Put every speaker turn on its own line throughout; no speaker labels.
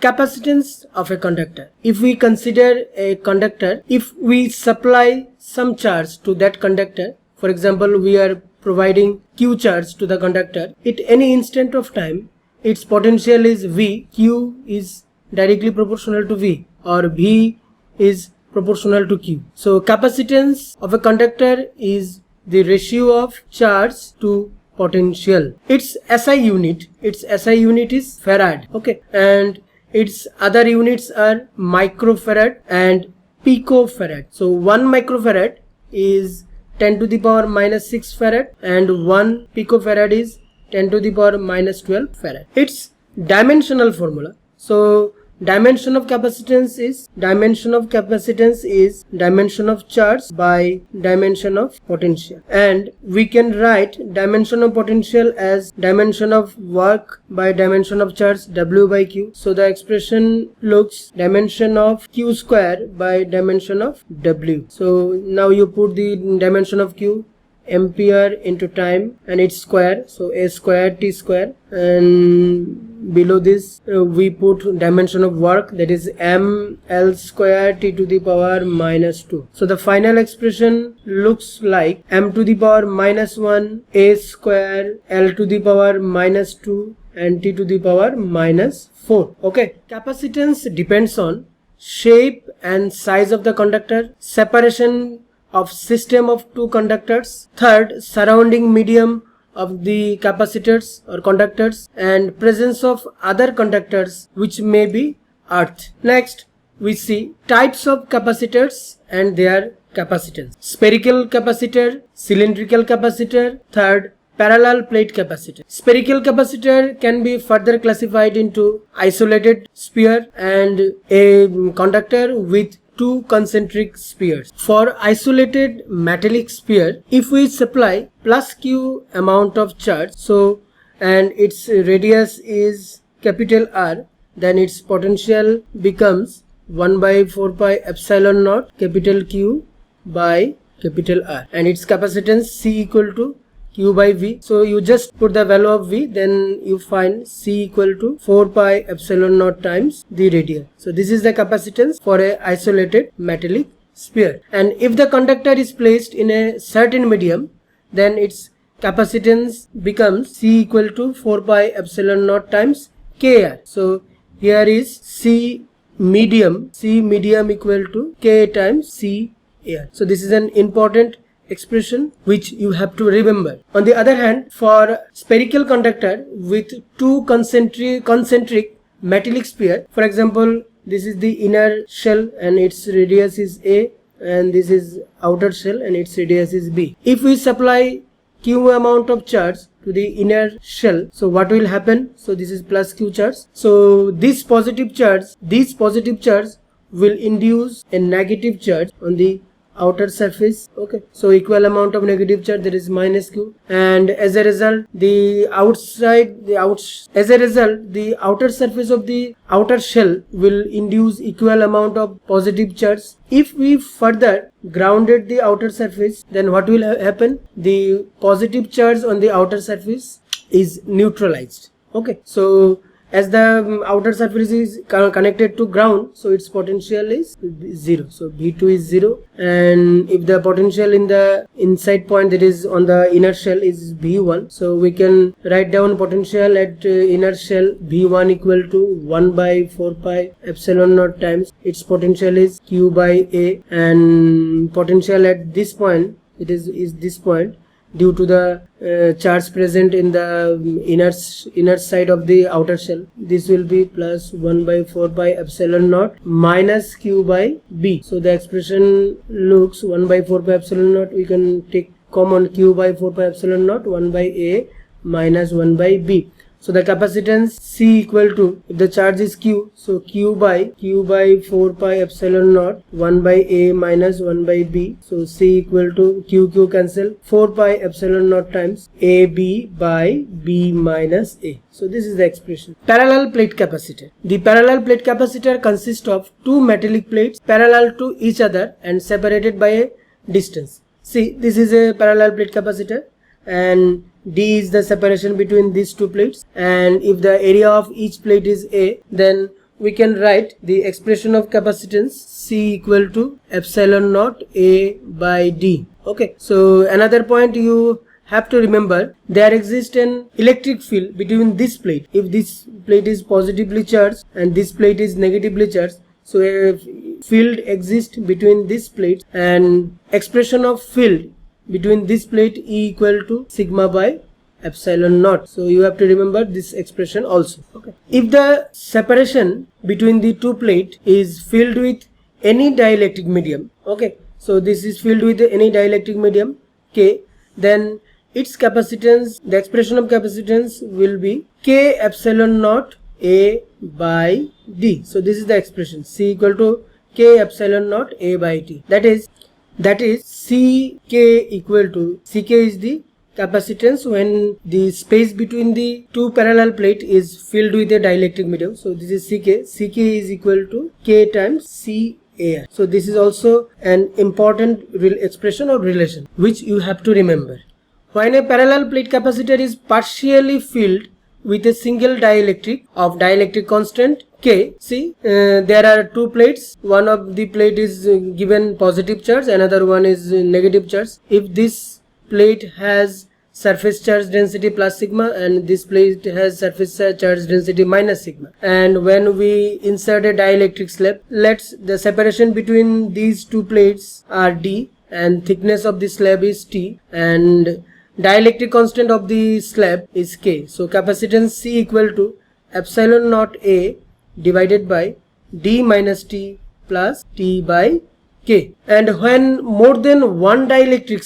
Capacitance of a conductor. If we consider a conductor, if we supply some charge to that conductor, for example, we are providing Q charge to the conductor, at any instant of time, its potential is V, Q is directly proportional to V, or V is proportional to Q. So capacitance of a conductor is the ratio of charge to potential. Its SI unit is farad, okay, and its other units are microfarad and picofarad. So 1 microfarad is 10 to the power minus 6 farad and 1 picofarad is 10 to the power minus 12 farad. Its dimensional formula. So dimension of capacitance is dimension of charge by dimension of potential, and we can write dimension of potential as dimension of work by dimension of charge, W by Q. So the expression looks dimension of Q square by dimension of W. So now you put the dimension of Q, ampere into time, and its square, so A square T square, and below this we put dimension of work, that is m L square T to the power minus 2. So the final expression looks like m to the power minus 1 A square L to the power minus 2 and T to the power minus 4. Okay, capacitance depends on shape and size of the conductor, separation of system of two conductors, third, surrounding medium of the capacitors or conductors, and presence of other conductors which may be earth. Next, we see types of capacitors and their capacitance. Spherical capacitor, cylindrical capacitor, third, parallel plate capacitor. Spherical capacitor can be further classified into isolated sphere and a conductor with two concentric spheres. For isolated metallic sphere, if we supply plus Q amount of charge, so and its radius is capital R, then its potential becomes 1 by 4 pi epsilon naught capital Q by capital R, and its capacitance C equal to Q by V. So you just put the value of V, then you find C equal to 4 pi epsilon naught times the radius. So this is the capacitance for a isolated metallic sphere. And if the conductor is placed in a certain medium, then its capacitance becomes C equal to 4 pi epsilon naught times KR. So here is C medium equal to K times C air. So this is an important expression which you have to remember. On the other hand, for spherical conductor with two concentric metallic sphere, for example, this is the inner shell and its radius is A, and this is outer shell and its radius is B. If we supply Q amount of charge to the inner shell, so what will happen? So this is plus Q charge. So this positive charge will induce a negative charge on the outer surface. Okay, so equal amount of negative charge, that is minus Q, and as a result the outer surface of the outer shell will induce equal amount of positive charge. If we further grounded the outer surface, then what will happen? The positive charge on the outer surface is neutralized. Okay, so as the outer surface is connected to ground, so its potential is 0. So V2 is 0, and if the potential in the inside point, that is on the inner shell, is V1, so we can write down potential at inner shell V1 equal to 1 by 4 pi epsilon naught times its potential is Q by A, and potential at this point, it is this point, due to the charge present in the inner side of the outer shell, this will be plus 1 by 4 pi epsilon naught minus Q by B. So the expression looks 1 by 4 pi epsilon naught, we can take common Q by 4 pi epsilon naught, 1 by A minus 1 by B. So the capacitance C equal to, if the charge is Q, so Q by 4 pi epsilon naught 1 by A minus 1 by B. So C equal to Q cancel, 4 pi epsilon naught times AB by B minus A. So this is the expression. Parallel plate capacitor. The parallel plate capacitor consists of two metallic plates parallel to each other and separated by a distance. See, this is a parallel plate capacitor, and D is the separation between these two plates, and if the area of each plate is A, then we can write the expression of capacitance C equal to epsilon naught A by D. Okay, so another point you have to remember, there exists an electric field between this plate. If this plate is positively charged and this plate is negatively charged, so a field exists between this plate, and expression of field between this plate E equal to sigma by epsilon naught. So you have to remember this expression also. Okay. If the separation between the two plates is filled with any dielectric medium, okay, so this is filled with any dielectric medium K, then its capacitance, the expression of capacitance will be K epsilon naught A by D. So this is the expression C equal to K epsilon naught A by D. That is CK equal to, CK is the capacitance when the space between the two parallel plate is filled with a dielectric medium. So this is CK. CK is equal to K times CA. So this is also an important expression or relation which you have to remember. When a parallel plate capacitor is partially filled with a single dielectric of dielectric constant K, see there are two plates, one of the plate is given positive charge, another one is negative charge. If this plate has surface charge density plus sigma and this plate has surface charge density minus sigma, and when we insert a dielectric slab, let's the separation between these two plates are D and thickness of the slab is T and dielectric constant of the slab is K. So capacitance C equal to epsilon naught A divided by D minus T plus T by K. And when more than one dielectric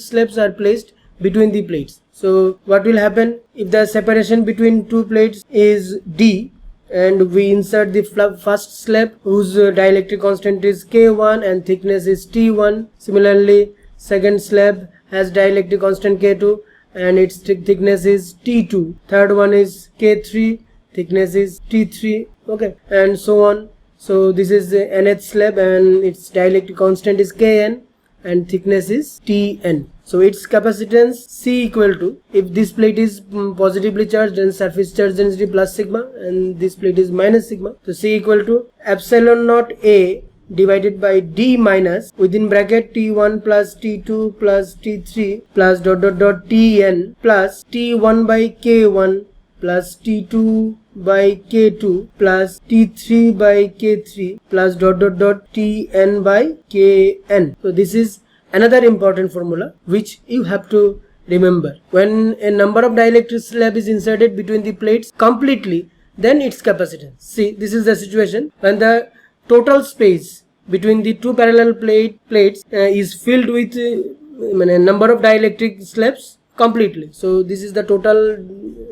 slabs are placed between the plates, so what will happen if the separation between two plates is D and we insert the first slab whose dielectric constant is K1 and thickness is T1. Similarly, second slab has dielectric constant K2 and its thickness is T2. Third one is K3, thickness is T3, okay, and so on. So this is the nth slab and its dielectric constant is Kn and thickness is Tn. So its capacitance C equal to, if this plate is positively charged and surface charge density plus sigma and this plate is minus sigma, so C equal to epsilon naught A divided by D minus within bracket T1 plus T2 plus T3 plus Tn plus T1 by K1 plus T2 by K2 plus T3 by K3 plus Tn by Kn. So this is another important formula which you have to remember. When a number of dielectric slab is inserted between the plates completely, then its capacitance. See, this is the situation when the total space between the two parallel plates is filled with a number of dielectric slabs completely. So this is the total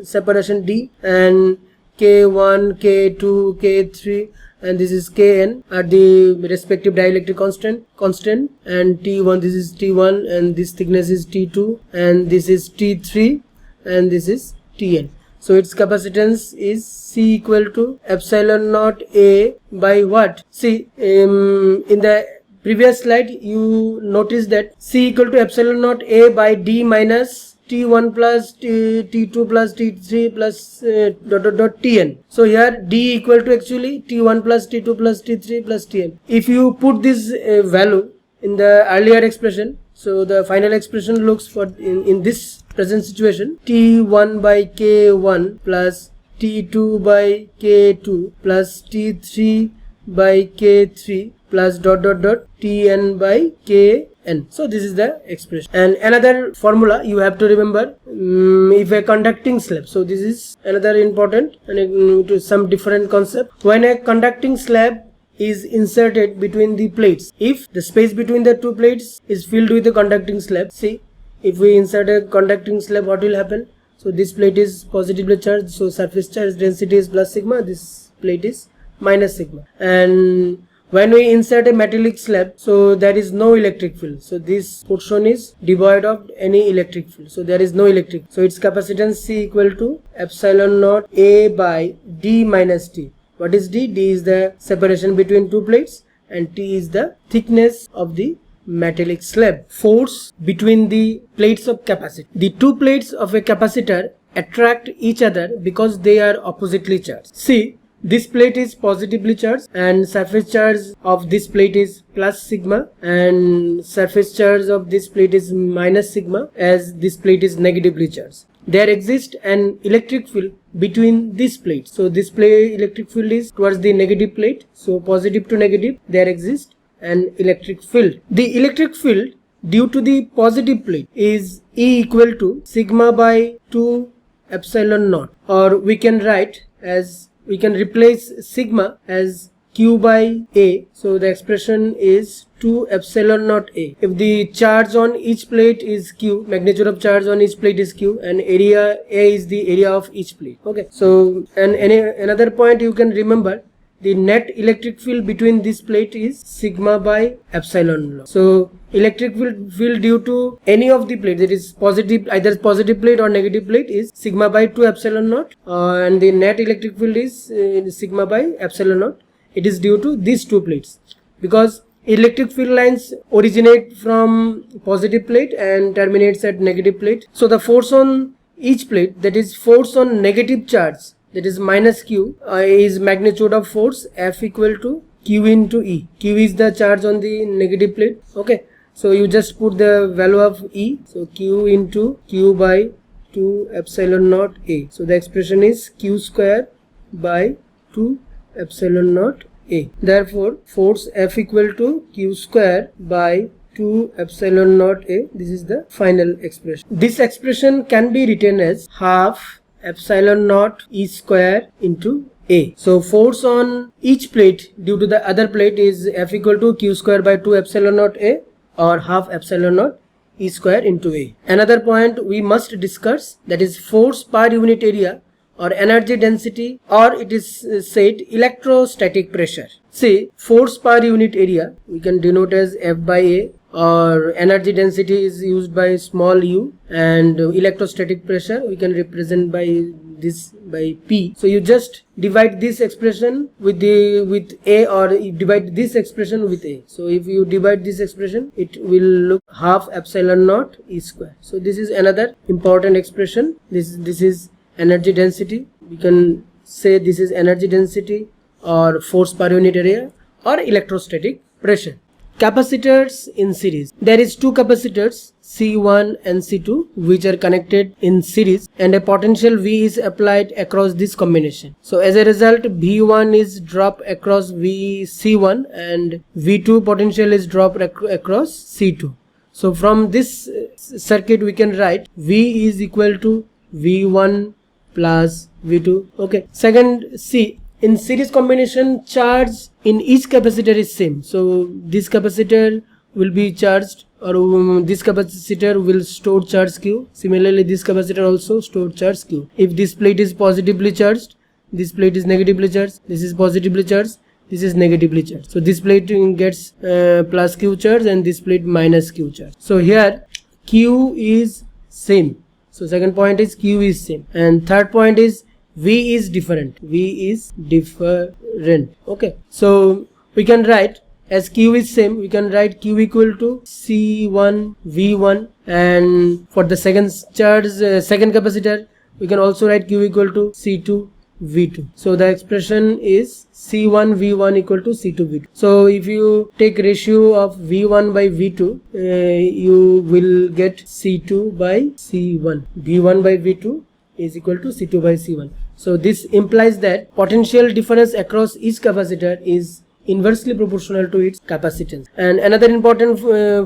separation D, and K1, K2, K3 and this is Kn are the respective dielectric constant, and T1, this is T1 and this thickness is T2 and this is T3 and this is Tn. So its capacitance is C equal to epsilon naught A by what? See, in the previous slide you noticed that C equal to epsilon naught A by D minus T1 plus T2 plus T3 plus Tn. So here D equal to actually T1 plus T2 plus T3 plus Tn. If you put this value in the earlier expression, so the final expression looks for in this present situation T1 by K1 plus T2 by K2 plus T3 by K3 plus Tn by Kn. So this is the expression. And another formula you have to remember, if a conducting slab, so this is another important and some different concept. When a conducting slab is inserted between the plates, if the space between the two plates is filled with a conducting slab, see, if we insert a conducting slab, what will happen? So this plate is positively charged, so surface charge density is plus sigma, this plate is minus sigma. And when we insert a metallic slab, so there is no electric field, so this portion is devoid of any electric field, so there is no electric. So its capacitance C equal to epsilon naught A by D minus T. What is D? D is the separation between two plates and T is the thickness of the metallic slab. Force between the plates of capacitor. The two plates of a capacitor attract each other because they are oppositely charged. See, This plate is positively charged and surface charge of this plate is plus sigma, and surface charge of this plate is minus sigma, as this plate is negatively charged. There exists an electric field between these plates. So this plate electric field is towards the negative plate. So positive to negative, there exists an electric field. The electric field due to the positive plate is E equal to sigma by 2 epsilon naught, or we can write as, we can replace sigma as Q by A. So the expression is 2 epsilon naught A. If the charge on each plate is Q, magnitude of charge on each plate is Q, and area A is the area of each plate. Okay. So, and another point you can remember, the net electric field between this plate is sigma by epsilon naught. So electric field due to any of the plate, that is positive, either positive plate or negative plate, is sigma by 2 epsilon naught, and the net electric field is sigma by epsilon naught. It is due to these two plates, because electric field lines originate from positive plate and terminates at negative plate. So the force on each plate, that is force on negative charge, that is minus Q, is magnitude of force F equal to Q into E. Q is the charge on the negative plate. Okay, so you just put the value of E, so Q into Q by 2 epsilon naught A. So the expression is Q square by 2 epsilon naught A. Therefore force F equal to Q square by 2 epsilon naught A. This is the final expression. This expression can be written as half epsilon naught E square into A. So force on each plate due to the other plate is F equal to Q square by 2 epsilon naught A, or half epsilon naught E square into A. Another point we must discuss, that is force per unit area or energy density, or it is said electrostatic pressure. See, force per unit area we can denote as F by A, or energy density is used by small u, and electrostatic pressure we can represent by this by P. So you just divide this expression with A, or you divide this expression with A. So if you divide this expression, it will look half epsilon naught E square. So this is another important expression. This is energy density. We can say this is energy density or force per unit area or electrostatic pressure. Capacitors in series. There is two capacitors C1 and C2 which are connected in series, and a potential V is applied across this combination. So as a result, V1 is dropped across C1 and V2 potential is dropped across C2. So from this circuit we can write V is equal to V1 plus V2. Okay. Second, C. In series combination, charge in each capacitor is same. So this capacitor will be charged, or this capacitor will store charge Q. Similarly, this capacitor also store charge Q. If this plate is positively charged, this plate is negatively charged, this is positively charged, this is negatively charged. So this plate gets plus Q charge and this plate minus Q charge. So here Q is same. So second point is Q is same, and third point is V is different. V is different. Okay. So we can write, as Q is same, we can write Q equal to C1 V1, and for the second charge, second capacitor, we can also write Q equal to C2 V2. So the expression is C1 V1 equal to C2 V2. So if you take ratio of V1 by V2, you will get C2 by C1. V1 by V2 is equal to C2 by C1. So this implies that potential difference across each capacitor is inversely proportional to its capacitance. And another important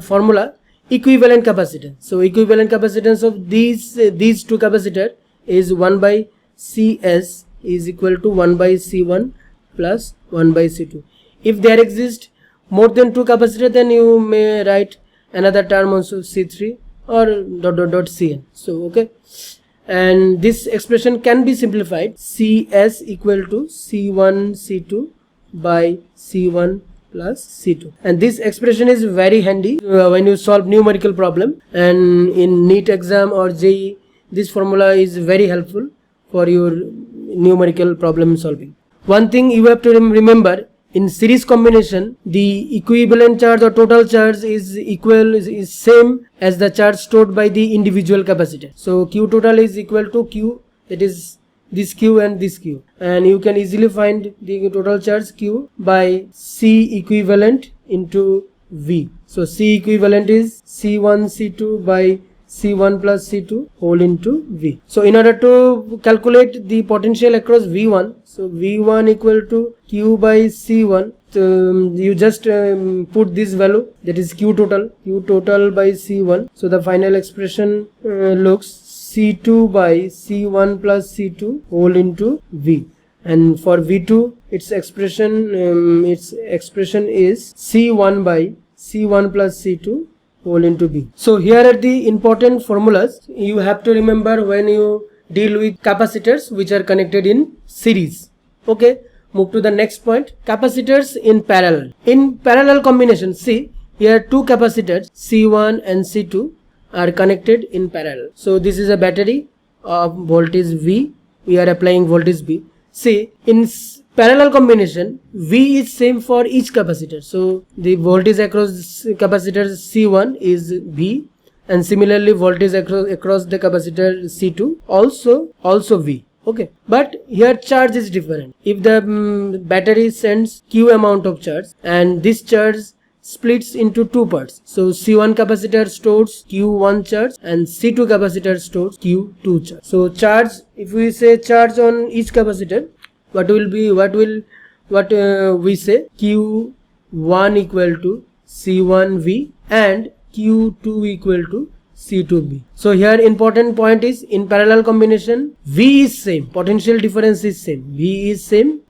formula, equivalent capacitance. So equivalent capacitance of these two capacitors is 1 by Cs is equal to 1 by C1 plus 1 by C2. If there exist more than two capacitors, then you may write another term also, C3 or ... Cn. So okay. And this expression can be simplified, Cs equal to C1 C2 by C1 plus C2. And this expression is very handy when you solve numerical problem, and in NEET exam or JEE, this formula is very helpful for your numerical problem solving. One thing you have to remember, in series combination, the equivalent charge or total charge is same as the charge stored by the individual capacitor. So Q total is equal to Q, that is this Q and this Q, and you can easily find the total charge Q by C equivalent into V. So C equivalent is C1 C2 by C1 plus C2 whole into V. So in order to calculate the potential across V1, so V1 equal to Q by C1, you just put this value, that is Q total by C1. So the final expression looks C2 by C1 plus C2 whole into V. And for V2, its expression is C1 by C1 plus C2 whole into B. So here are the important formulas you have to remember when you deal with capacitors which are connected in series. Okay, move to the next point. Capacitors in parallel. In parallel combination, see here two capacitors C1 and C2 are connected in parallel. So this is a battery of voltage V. We are applying voltage B. See, in parallel combination, V is same for each capacitor. So the voltage across capacitors C1 is V, and similarly voltage across the capacitor C2 also V. Okay, but here charge is different. If the battery sends Q amount of charge, and this charge splits into two parts. So C1 capacitor stores Q1 charge and C2 capacitor stores Q2 charge. So charge, if we say charge on each capacitor, what we say Q1 equal to C1V and Q2 equal to C2B. So here important point is, in parallel combination V is same, potential difference is same, V is same,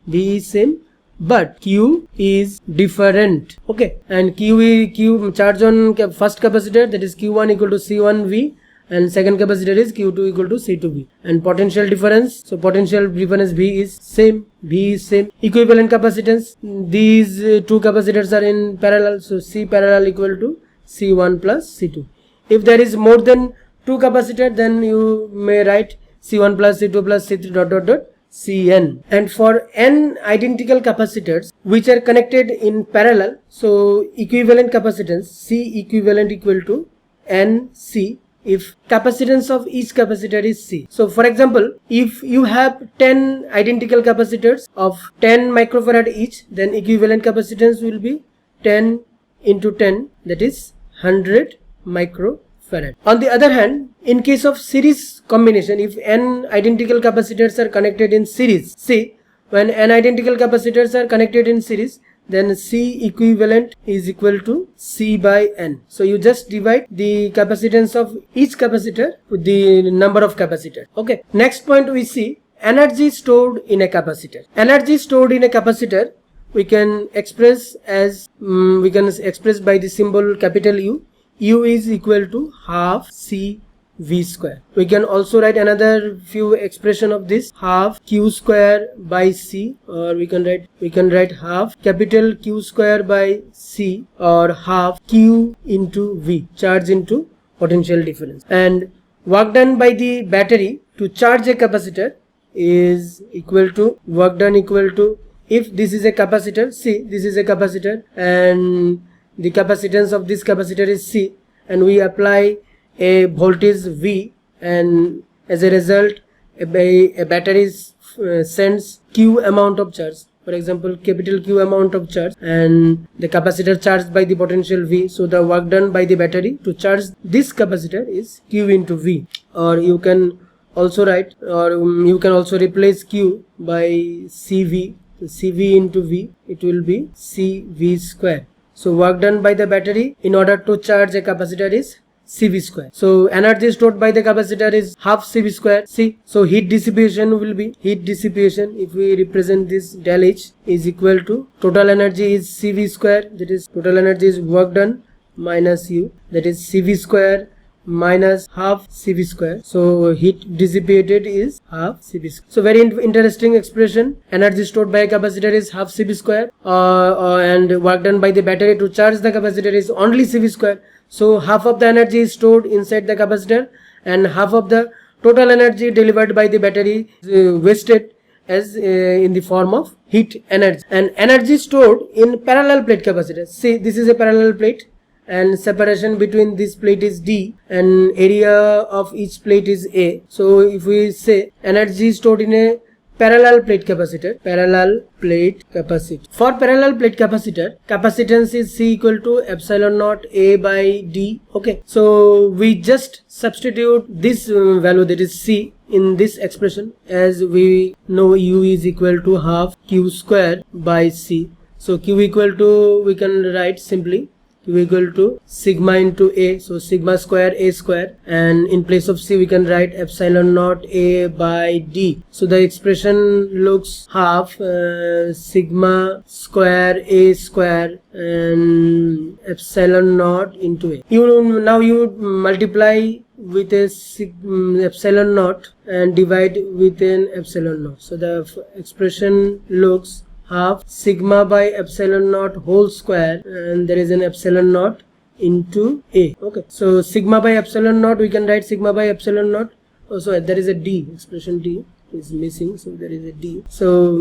but Q is different. Okay, and Q charge on first capacitor, that is Q1 equal to C1V, and second capacitor is Q2 equal to C2B, and potential difference, so potential difference V is same. Equivalent capacitance, these two capacitors are in parallel, so C parallel equal to C1 plus C2. If there is more than two capacitors, then you may write C1 plus C2 plus C3 ... Cn. And for n identical capacitors which are connected in parallel, so equivalent capacitance C equivalent equal to Nc if capacitance of each capacitor is C. So for example, if you have 10 identical capacitors of 10 microfarad each, then equivalent capacitance will be 10 into 10, that is 100 microfarad. On the other hand, in case of series combination, if n identical capacitors are connected in series, see, when n identical capacitors are connected in series, then C equivalent is equal to C by N. So you just divide the capacitance of each capacitor with the number of capacitors. Okay, next point we see energy stored in a capacitor. Energy stored in a capacitor we can express as by the symbol capital U. U is equal to half C V square. We can also write another few expression of this, half Q square by C, or we can write half capital Q square by C, or half Q into V, charge into potential difference. And work done by the battery to charge a capacitor is equal to work done equal to, if this is a capacitor, see, this is a capacitor and the capacitance of this capacitor is C, and we apply a voltage V, and as a result a battery sends Q amount of charge, for example capital Q amount of charge, and the capacitor charged by the potential V. So the work done by the battery to charge this capacitor is Q into V. Or you can also write, or you can also replace Q by CV. So CV into V, it will be CV square. So work done by the battery in order to charge a capacitor is CV square. So energy stored by the capacitor is half CV square. See, so heat dissipation will be, if we represent this del H is equal to total energy is CV square, that is total energy is work done minus U, that is CV square minus half CV square. So heat dissipated is half CV square. So very interesting expression. Energy stored by a capacitor is half CV square, and work done by the battery to charge the capacitor is only CV square. So half of the energy is stored inside the capacitor, and half of the total energy delivered by the battery is wasted as in the form of heat energy. And energy stored in parallel plate capacitor. See, this is a parallel plate, and separation between this plate is D, and area of each plate is A. So if we say energy stored in a parallel plate capacitor, for parallel plate capacitor, capacitance is C equal to epsilon naught A by D. Okay, so we just substitute this value, that is C, in this expression, as we know U is equal to half Q square by C. So Q equal to, we can write simply Q equal to sigma into A, so sigma square A square, and in place of C we can write epsilon naught A by D. So the expression looks half sigma square A square and epsilon naught into A. Now you multiply with a epsilon naught and divide with an epsilon naught. So the expression looks half sigma by epsilon naught whole square, and there is an epsilon naught into A. Okay, so sigma by epsilon naught, we can write sigma by epsilon naught. Also there is a D, expression D is missing, so there is a D. So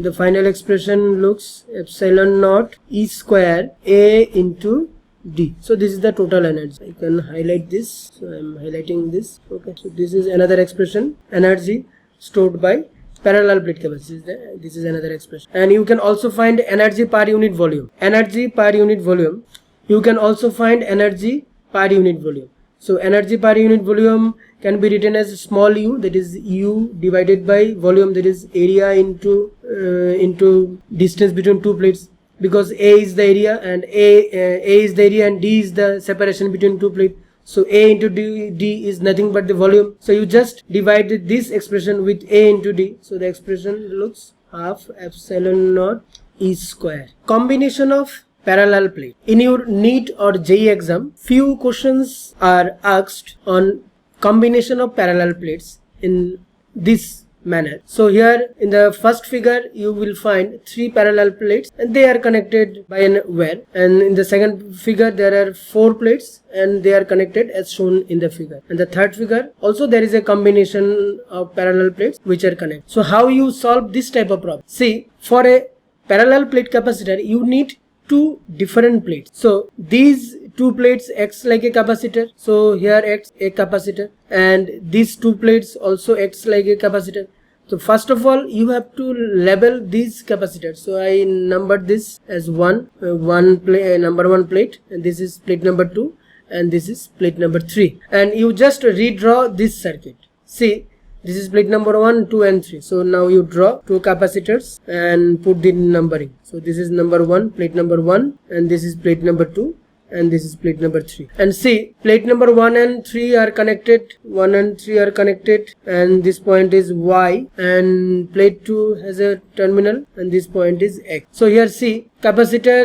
the final expression looks epsilon naught E square A into D. So this is the total energy. I can highlight this, so I am highlighting this. Okay, so this is another expression, energy stored by parallel plate capacitor. This is another expression. And you can also find energy per unit volume. Energy per unit volume. You can also find energy per unit volume. So energy per unit volume can be written as small u, that is U divided by volume, that is area into distance between two plates, because A is the area and A is the area and D is the separation between two plates. So A into D is nothing but the volume. So you just divide this expression with A into D. So the expression looks half epsilon naught E square. Combination of parallel plate. In your NEET or JEE exam, few questions are asked on combination of parallel plates in this manner. So here in the first figure you will find 3 parallel plates and they are connected by an wire, and in the second figure there are 4 plates and they are connected as shown in the figure, and the third figure also there is a combination of parallel plates which are connected. So how you solve this type of problem? See, for a parallel plate capacitor you need 2 different plates. So these 2 plates acts like a capacitor, so here acts a capacitor, and these 2 plates also acts like a capacitor. So first of all you have to label these capacitors. So I numbered this as number 1 plate, and this is plate number 2 and this is plate number 3, and you just redraw this circuit. See, this is plate number 1, 2 and 3. So now you draw 2 capacitors and put the numbering. So this is number 1, plate number 1, and this is plate number 2, and this is plate number 3. And see, plate number 1 and 3 are connected, 1 and 3 are connected, and this point is Y, and plate 2 has a terminal and this point is X. So here see, capacitor,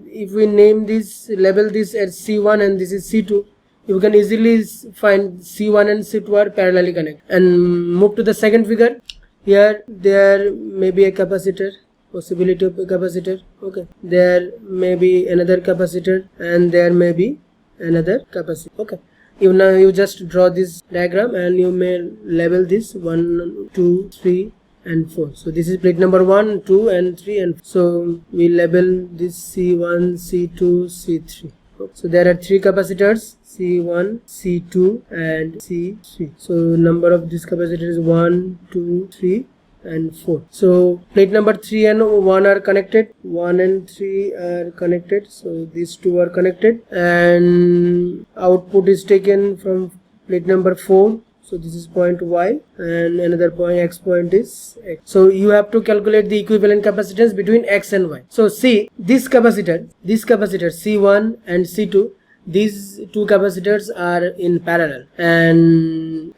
if we name this, label this as C1 and this is C2, you can easily find C1 and C2 are parallelly connected. And move to the second figure. Here there may be a capacitor, possibility of a capacitor. Okay, there may be another capacitor and there may be another capacitor. Okay, now you just draw this diagram and you may label this 1, 2, 3 and 4. So this is plate number 1, 2 and 3, and so we label this C1, C2, C3. So there are 3 capacitors, C1, C2 and C3. So number of this capacitor is 1, 2, 3 and 4. So plate number 3 and 1 are connected, 1 and 3 are connected, so these 2 are connected, and output is taken from plate number 4. So this is point Y and another point, X point is X. So you have to calculate the equivalent capacitance between X and Y. So see, this capacitor C1 and C2, these 2 capacitors are in parallel, and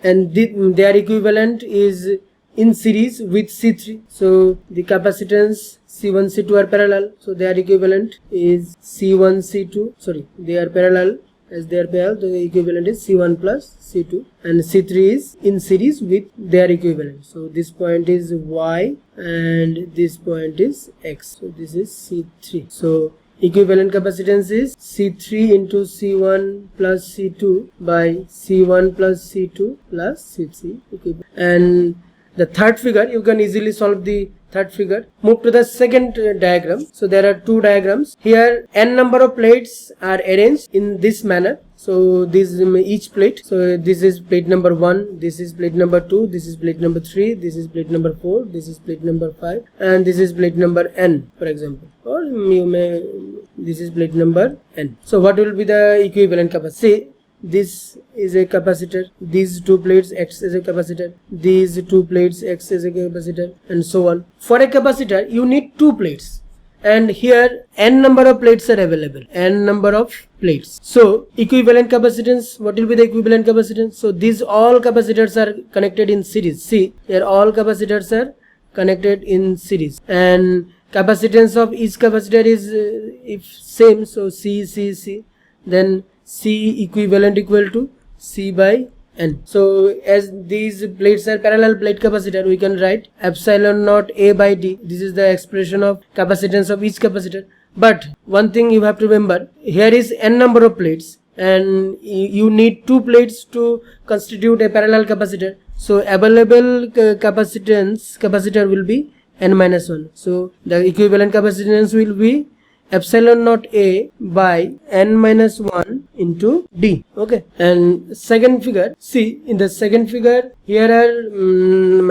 their equivalent is in series with C3. So the capacitance C1, C2 are parallel, so their equivalent is C1, C2, sorry, they are parallel. As they are parallel, the equivalent is C1 plus C2, and C3 is in series with their equivalent. So this point is Y and this point is X. So this is C3. So equivalent capacitance is C3 into C1 plus C2 by C1 plus C2 plus C3. And the third figure, you can easily solve the third figure. Move to the second diagram. So there are two diagrams. Here n number of plates are arranged in this manner. So this is each plate. So this is plate number 1, this is plate number 2, this is plate number 3, this is plate number 4, this is plate number 5, and this is plate number n, for example. Or you may, this is plate number n. So what will be the equivalent capacity? This is a capacitor, these two plates acts as a capacitor, these two plates acts as a capacitor, and so on. For a capacitor you need two plates, and here n number of plates are available, n number of plates. So equivalent capacitance, what will be the equivalent capacitance? So these all capacitors are connected in series. See, here all capacitors are connected in series, and capacitance of each capacitor is if same, so C, then C equivalent equal to C by n. So as these plates are parallel plate capacitor, we can write epsilon naught A by D. This is the expression of capacitance of each capacitor. But one thing you have to remember, here is n number of plates, and you need two plates to constitute a parallel capacitor. So available capacitor will be n minus 1. So the equivalent capacitance will be epsilon naught A by n minus 1 into D. Okay. And second figure, see, in the second figure here are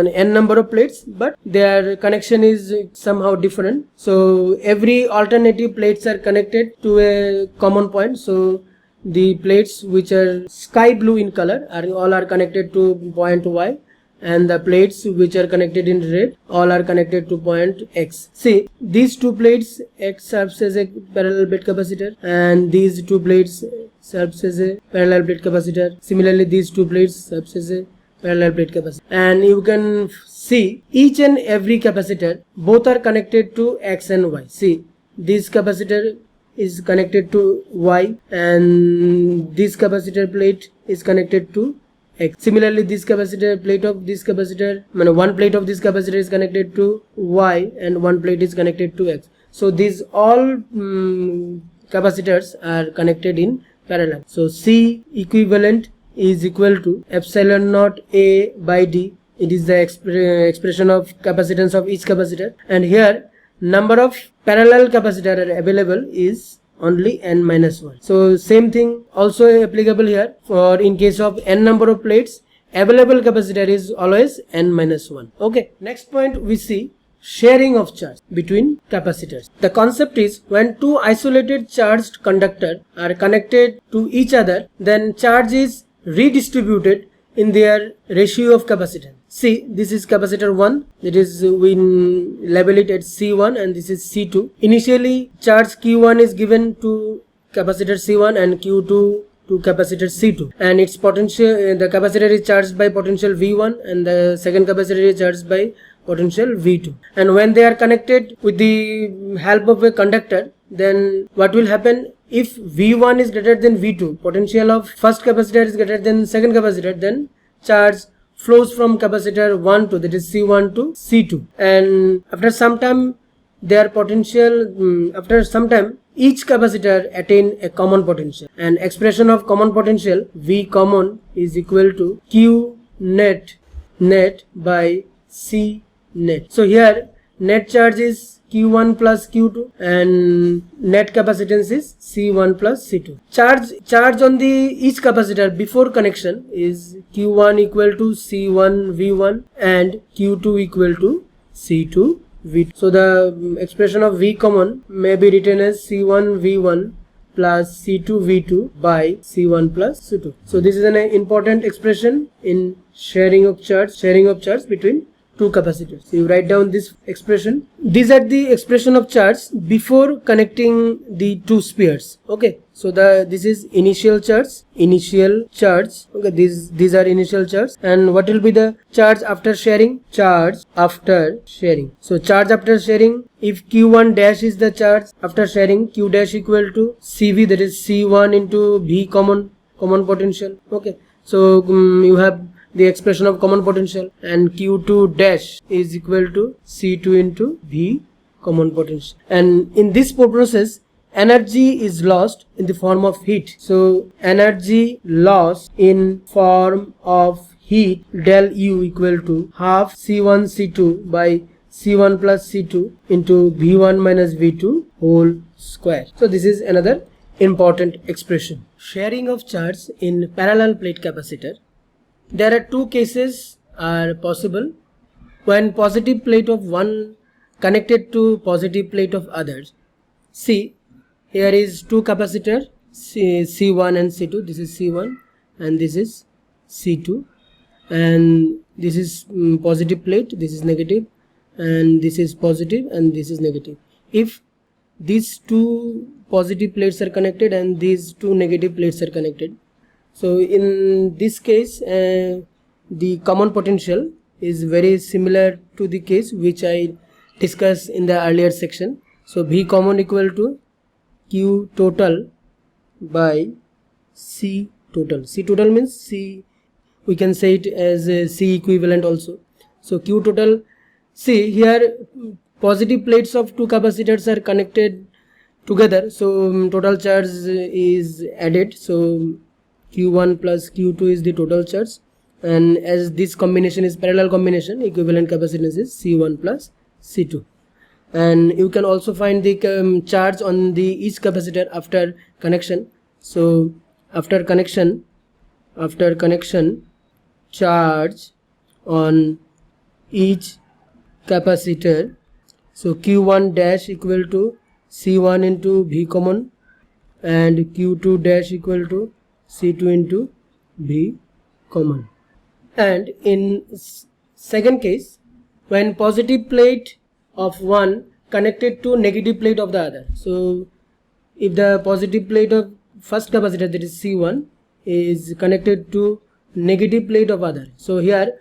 n number of plates, but their connection is somehow different. So every alternative plates are connected to a common point. So the plates which are sky blue in color are connected to point Y, and the plates which are connected in red all are connected to point X. See, these two plates X serves as a parallel plate capacitor, and these two plates serves as a parallel plate capacitor. Similarly, these two plates serves as a parallel plate capacitor. And you can see each and every capacitor both are connected to X and Y. See, this capacitor is connected to Y, and this capacitor plate is connected to X. Similarly, this capacitor plate of this capacitor, one plate of this capacitor is connected to Y, and one plate is connected to X. So these all capacitors are connected in parallel. So C equivalent is equal to epsilon naught A by D. It is the expression of capacitance of each capacitor, and here number of parallel capacitor are available is only n minus 1. So same thing also applicable here. For in case of n number of plates, available capacitor is always n minus 1. Okay. Next point we see sharing of charge between capacitors. The concept is when two isolated charged conductors are connected to each other, then charge is redistributed in their ratio of capacitance. See, this is capacitor 1, that is we label it as C1, and this is C2. Initially charge Q1 is given to capacitor C1 and Q2 to capacitor C2, and its potential, the capacitor is charged by potential V1 and the second capacitor is charged by potential V2. And when they are connected with the help of a conductor, then what will happen? If V1 is greater than V2, potential of first capacitor is greater than second capacitor, then charge flows from capacitor 1 to, that is C1 to C2, and after some time their potential, after some time each capacitor attain a common potential, and expression of common potential V common is equal to Q net by C net. So here net charge is Q1 plus Q2 and net capacitance is C1 plus C2. Charge on the each capacitor before connection is Q1 equal to C1 V1 and Q2 equal to C2 V2. So the expression of V common may be written as C1 V1 plus C2 V2 by C1 plus C2. So this is an important expression in sharing of charge between two capacitors. So you write down this expression. These are the expression of charge before connecting the two spheres. Okay, so this is initial charge. Okay, these are initial charge. And what will be the charge after sharing? Charge after sharing. So charge after sharing, if Q1 dash is the charge after sharing, Q dash equal to CV, that is C1 into V common potential. Okay, so you have the expression of common potential, and Q2 dash is equal to C2 into V common potential. And in this process, energy is lost in the form of heat. So energy lost in form of heat del U equal to half C1 C2 by C1 plus C2 into V1 minus V2 whole square. So this is another important expression. Sharing of charge in parallel plate capacitor. There are two cases are possible when positive plate of one connected to positive plate of others. See, here is two capacitor C1 and C2. This is C1 and this is C2, and this is positive plate, this is negative, and this is positive and this is negative. If these two positive plates are connected and these two negative plates are connected, so in this case the common potential is very similar to the case which I discussed in the earlier section. So V common equal to Q total by C total. C total means C, we can say it as a C equivalent also. So Q total, see here positive plates of two capacitors are connected together, so total charge is added. So Q1 plus Q2 is the total charge, and as this combination is parallel combination, equivalent capacitance is C1 plus C2. And you can also find the charge on the each capacitor after connection. So after connection, charge on each capacitor, so Q1 dash equal to C1 into V common and Q2 dash equal to C2 into V common. And in second case, when positive plate of one connected to negative plate of the other, so if the positive plate of first capacitor, that is C1, is connected to negative plate of other, so here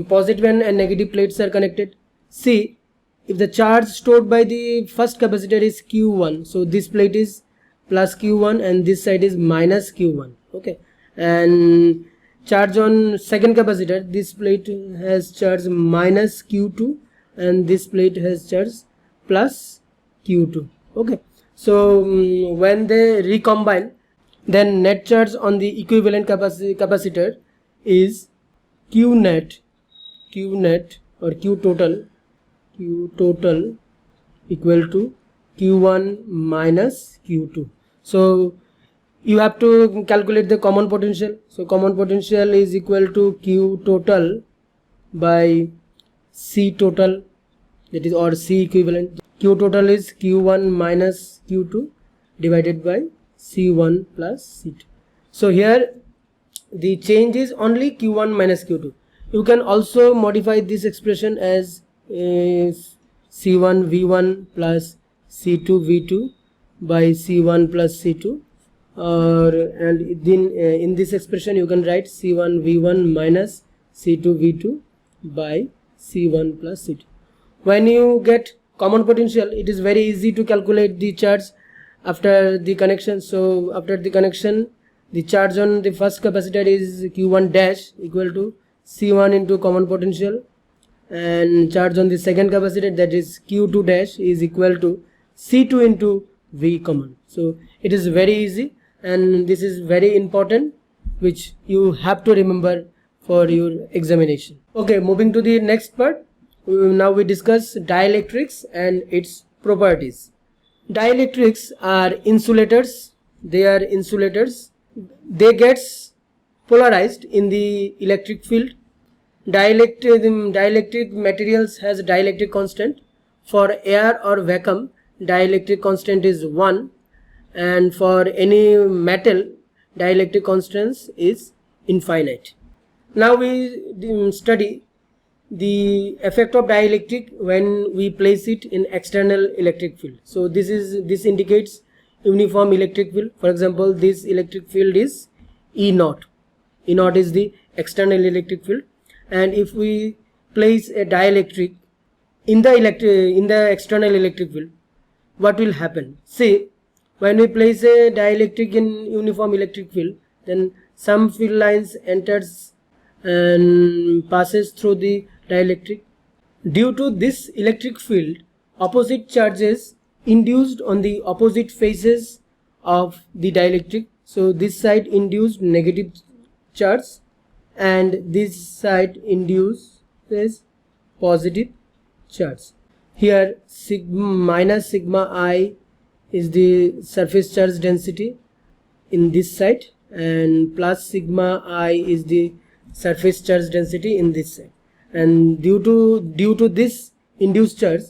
positive and negative plates are connected. See, if the charge stored by the first capacitor is Q1, so this plate is plus Q1 and this side is minus Q1, okay. And charge on second capacitor, this plate has charge minus Q2 and this plate has charge plus Q2, okay. So when they recombine, then net charge on the equivalent capacitor is Q net or Q total equal to Q1 minus Q2. So you have to calculate the common potential. So common potential is equal to Q total by C total, that is, or C equivalent. Q total is Q1 minus Q2 divided by C1 plus C2. So here the change is only Q1 minus Q2. You can also modify this expression as C1 V1 plus C2 V2 by C1 plus C2, and then in this expression you can write C1 V1 minus C2 V2 by C1 plus C2. When you get common potential, it is very easy to calculate the charge after the connection. So after the connection, the charge on the first capacitor is Q1 dash equal to C1 into common potential, and charge on the second capacitor, that is Q2 dash, is equal to C2 into V common. So it is very easy, and this is very important, which you have to remember for your examination. Okay, moving to the next part. Now we discuss dielectrics and its properties. Dielectrics are insulators. They are insulators. They gets polarized in the electric field. Dielectric materials has a dielectric constant. For air or vacuum, dielectric constant is 1, and for any metal, dielectric constants is infinite. Now we study the effect of dielectric when we place it in external electric field. So this indicates uniform electric field. For example, this electric field is E0. E0 is the external electric field, and if we place a dielectric in the external electric field, what will happen? See, when we place a dielectric in uniform electric field, then some field lines enters and passes through the dielectric. Due to this electric field, opposite charges induced on the opposite faces of the dielectric. So this side induced negative charge and this side induces positive charge. Here minus sigma I is the surface charge density in this side, and plus sigma I is the surface charge density in this side. And due to this induced charge,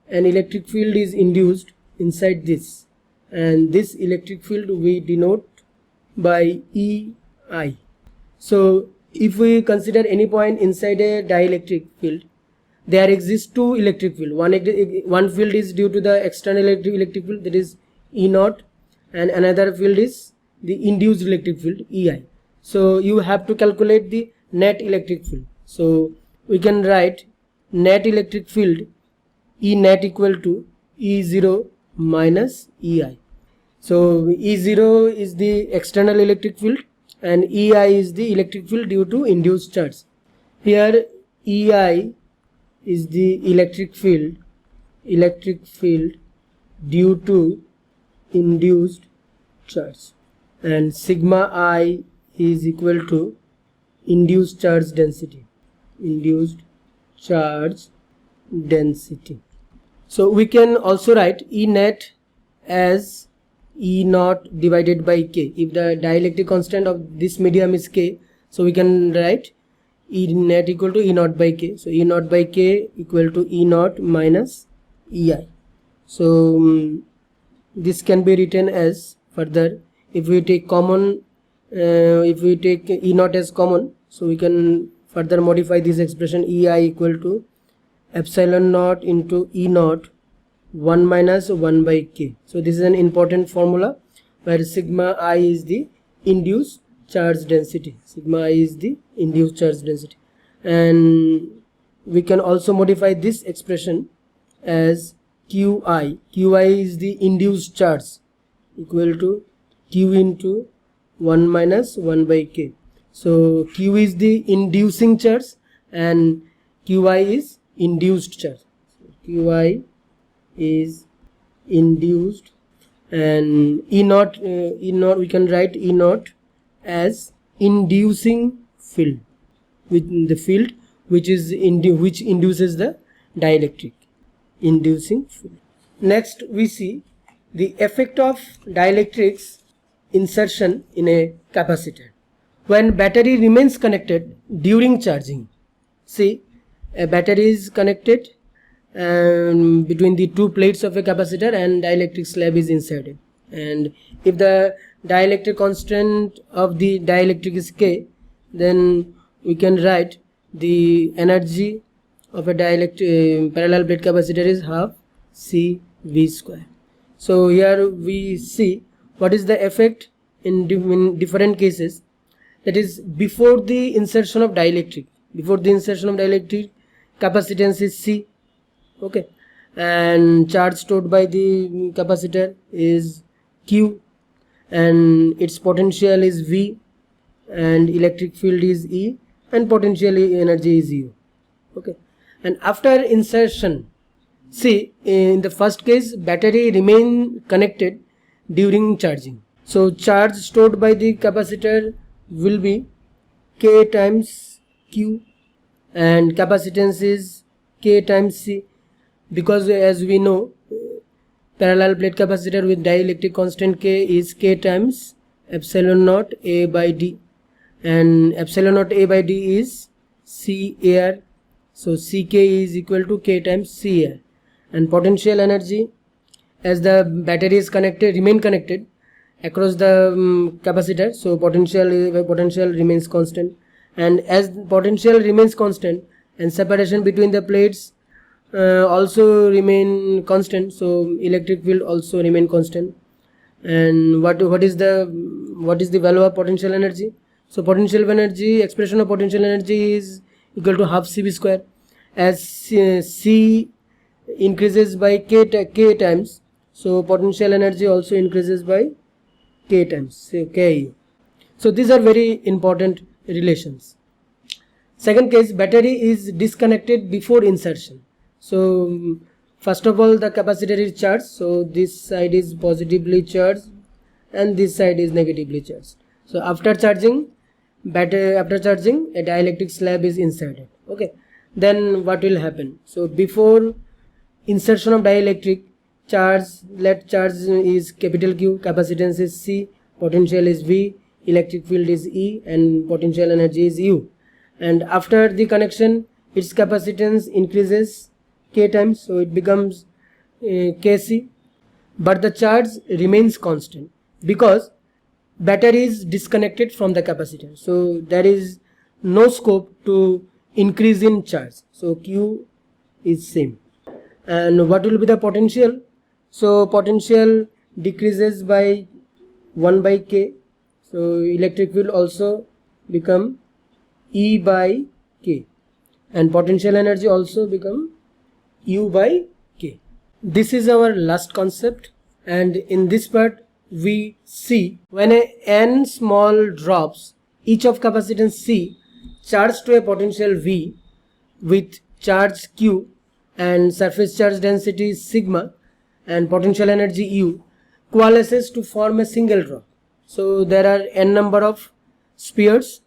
an electric field is induced inside this, and this electric field we denote by EI. So if we consider any point inside a dielectric field, there exists two electric field. One field is due to the external electric field, that is E0, and another field is the induced electric field, EI. So you have to calculate the net electric field. So we can write net electric field E net equal to E0 minus EI. So E0 is the external electric field and EI is the electric field due to induced charge. Here EI is the electric field due to induced charge, and sigma I is equal to induced charge density. So we can also write E net as E naught divided by K. If the dielectric constant of this medium is K, so we can write E net equal to E naught by K. So E naught by K equal to E naught minus EI. So this can be written as, further, if we take E naught as common, so we can further modify this expression EI equal to epsilon naught into E naught 1 minus 1 by K. So this is an important formula where sigma I is the induced charge density. And we can also modify this expression as QI. QI is the induced charge, equal to Q into 1 minus 1 by K. So Q is the inducing charge and QI is induced charge. So QI is induced, and E naught we can write E naught as inducing field, with the field which induces the dielectric, inducing field. Next we see the effect of dielectrics insertion in a capacitor. When battery remains connected during charging, see, a battery is connected between the two plates of a capacitor and dielectric slab is inserted, and if the dielectric constant of the dielectric is K, then we can write the energy of a dielectric parallel plate capacitor is half CV square. So here we see what is the effect in different cases. That is, before the insertion of dielectric, capacitance is C, okay, and charge stored by the capacitor is Q, and its potential is V, and electric field is E, and potential energy is U, okay. And after insertion, see, in the first case battery remain connected during charging, so charge stored by the capacitor will be K times Q, and capacitance is K times C, because as we know, parallel plate capacitor with dielectric constant K is K times epsilon naught A by D, and epsilon naught A by D is C air, so CK is equal to K times C air. And potential energy, as the battery is remain connected across the capacitor, so potential remains constant, and as potential remains constant and separation between the plates also remain constant, so electric field also remain constant. And what is the value of potential energy? So potential energy, expression of potential energy is equal to half CV square, as C increases by K times, so potential energy also increases by K times, say K. So these are very important relations. Second case, battery is disconnected before insertion. So first of all, the capacitor is charged, so this side is positively charged and this side is negatively charged. So after charging, a dielectric slab is inserted, okay, then what will happen? So before insertion of dielectric, let charge is capital Q, capacitance is C, potential is V, electric field is E, and potential energy is U. And after the connection, its capacitance increases K times, so it becomes Kc, but the charge remains constant because battery is disconnected from the capacitor, so there is no scope to increase in charge, so Q is same. And what will be the potential? So potential decreases by 1 by K, so electric field also become E by K, and potential energy also become U by K. This is our last concept, and in this part we see when a n small drops, each of capacitance C charged to a potential V with charge Q and surface charge density sigma and potential energy U coalesces to form a single drop. So there are n number of spheres,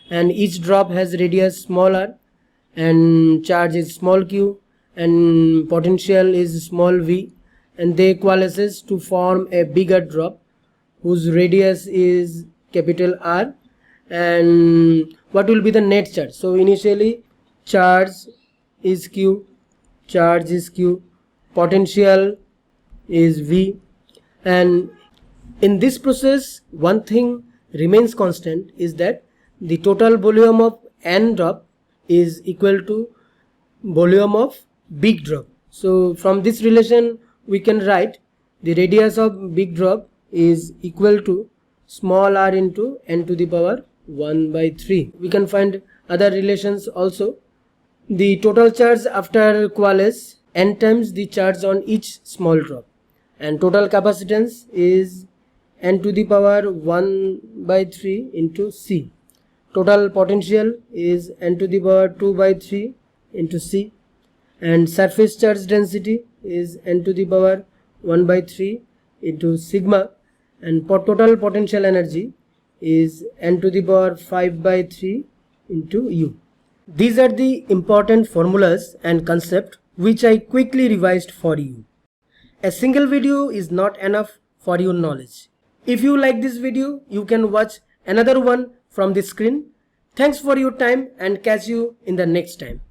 and each drop has radius small r and charge is small q and potential is small v, and they coalesces to form a bigger drop whose radius is capital R. And what will be the net charge? So initially charge is q, potential is v, and in this process one thing remains constant is that the total volume of n drop is equal to volume of big drop. So from this relation we can write the radius of big drop is equal to small r into n to the power 1 by 3. We can find other relations also. The total charge after coalesce n times the charge on each small drop, and total capacitance is n to the power 1 by 3 into C. Total potential is n to the power 2 by 3 into C, and surface charge density is n to the power 1 by 3 into sigma, and total potential energy is n to the power 5 by 3 into U. These are the important formulas and concept which I quickly revised for you. A single video is not enough for your knowledge. If you like this video, you can watch another one from the screen. Thanks for your time and catch you in the next time.